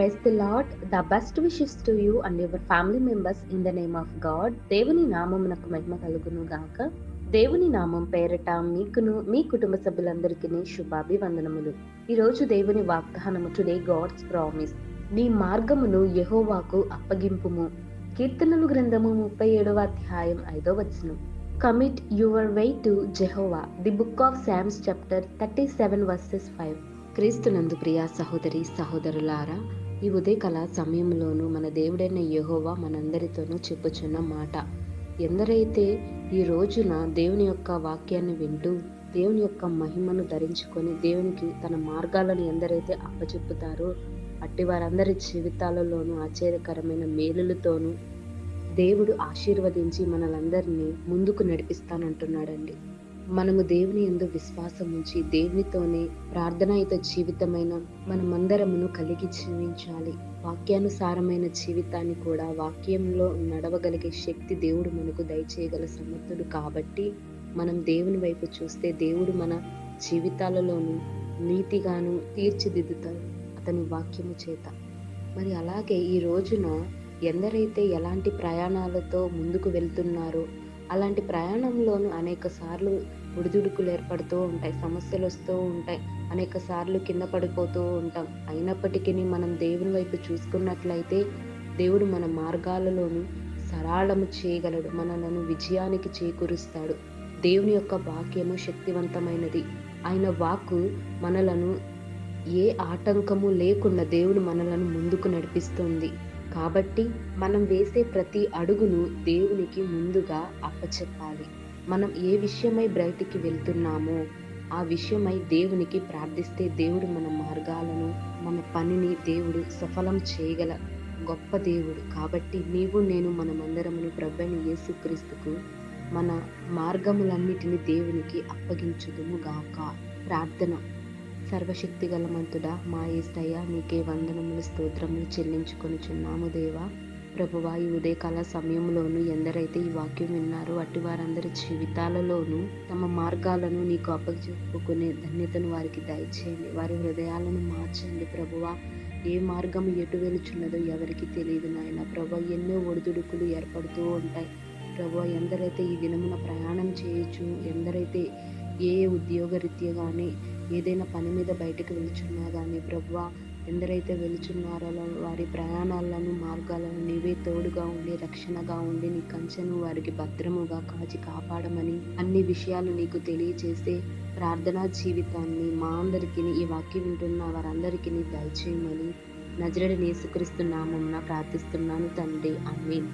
Praise the Lord. The best wishes to you and your family members in the name of God. దేవుని నామమునకు మహిమ కలుగును గాక. దేవుని నామం పేరట మీకును మీ కుటుంబ సభ్యులందరికీ శుభాభివందనములు. ఈరోజు దేవుని వాగ్దానము, టుడే గాడ్స్ ప్రామిస్. నీ మార్గమును యెహోవాకు అప్పగింపుము. కీర్తనలు గ్రంథము 37వ అధ్యాయం 5వ వచనం. Commit your way to Jehovah. The book of Psalms chapter 37 verses 5. క్రీస్తునందు ప్రియా సహోదరి సహోదరులారా, ఈ ఉదయకాల సమయంలోనూ మన దేవుడైన యెహోవా మనందరితోనూ చెప్పుచున్న మాట, ఎందరైతే ఈ రోజున దేవుని యొక్క వాక్యాన్ని వింటూ దేవుని యొక్క మహిమను ధరించుకొని దేవునికి తన మార్గాలను ఎందరైతే అప్పచెప్పుతారో అట్టి వారందరి జీవితాలలోనూ ఆశ్చర్యకరమైన మేలులతోనూ దేవుడు ఆశీర్వదించి మనలందరినీ ముందుకు నడిపిస్తానంటున్నాడండి. మనము దేవుని యందు విశ్వాసం ఉంచి దేవునితోనే ప్రార్థనాయుత జీవితమైన మనమందరమును కలిగి జీవించాలి. వాక్యానుసారమైన జీవితాన్ని కూడా వాక్యంలో నడవగలిగే శక్తి దేవుడు మనకు దయచేయగల సమర్థుడు. కాబట్టి మనం దేవుని వైపు చూస్తే దేవుడు మన జీవితాలలోనూ నీతిగాను తీర్చిదిద్దుతాడు అతని వాక్యము చేత. మరి అలాగే ఈ రోజున ఎందరైతే ఎలాంటి ప్రయాణాలతో ముందుకు వెళ్తున్నారో అలాంటి ప్రయాణంలోనూ అనేక సార్లు ఒడిదుడుకులు ఏర్పడుతూ ఉంటాయి, సమస్యలు వస్తూ ఉంటాయి, అనేక సార్లు కింద పడిపోతూ ఉంటాం. అయినప్పటికీ మనం దేవుని వైపు చూసుకున్నట్లయితే దేవుడు మన మార్గాలలోనూ సరళము చేయగలడు, మనలను విజయానికి చేకూరుస్తాడు. దేవుని యొక్క వాక్యము శక్తివంతమైనది. ఆయన వాక్కు మనలను ఏ ఆటంకము లేకుండా దేవుడు మనలను ముందుకు నడిపిస్తుంది. కాబట్టి మనం వేసే ప్రతి అడుగును దేవునికి ముందుగా అప్పచెప్పాలి. మనం ఏ విషయమై బయటికి వెళ్తున్నామో ఆ విషయమై దేవునికి ప్రార్థిస్తే దేవుడు మన మార్గాలను, మన పనిని దేవుడు సఫలం చేయగల గొప్ప దేవుడు. కాబట్టి నీవు నేను మనమందరమును ప్రభువైన యేసుక్రీస్తుకు మన మార్గములన్నిటిని దేవునికి అప్పగించుదుము గాక. ప్రార్థన. సర్వశక్తి గలమంతుడా, మా యేసయ్య, నీకే వందనములు స్తోత్రములు చెల్లించుకొనుచున్నాము దేవా. ప్రభువా, ఈ ఉదయకాల సమయంలోనూ ఎందరైతే ఈ వాక్యం విన్నారో అట్టి వారందరి జీవితాలలోనూ తమ మార్గాలను నీకు అప్పచెప్పుకునే ధన్యతను వారికి దయచేయండి. వారి హృదయాలను మార్చండి ప్రభువా. ఏ మార్గం ఎటు వెలుచున్నదో ఎవరికి తెలియదు నాయన. ప్రభువా, ఎన్నో ఒడిదుడుకులు ఏర్పడుతూ ఉంటాయి ప్రభువా. ఎందరైతే ఈ దినమున ప్రయాణం చేయొచ్చు, ఎందరైతే ఏ ఉద్యోగరీత్యా కానీ ఏదైనా పని మీద బయటకు వెళుచున్నా కానీ ప్రభువా, ఎందరైతే వెళుచున్నారో వారి ప్రయాణాలను మార్గాలను నీవే తోడుగా ఉండి రక్షణగా ఉండి నీ కంచెను వారికి భద్రముగా కాచి కాపాడమని అన్ని విషయాలు నీకు తెలియచేసే ప్రార్థనా జీవితాన్ని మా అందరికీ, ఈ వాక్యం వింటున్న వారందరికీ దయచేయమని నజరేయుడైన యేసుక్రీస్తు నామమున ప్రార్థిస్తున్నాను తండ్రి. ఆమేన్.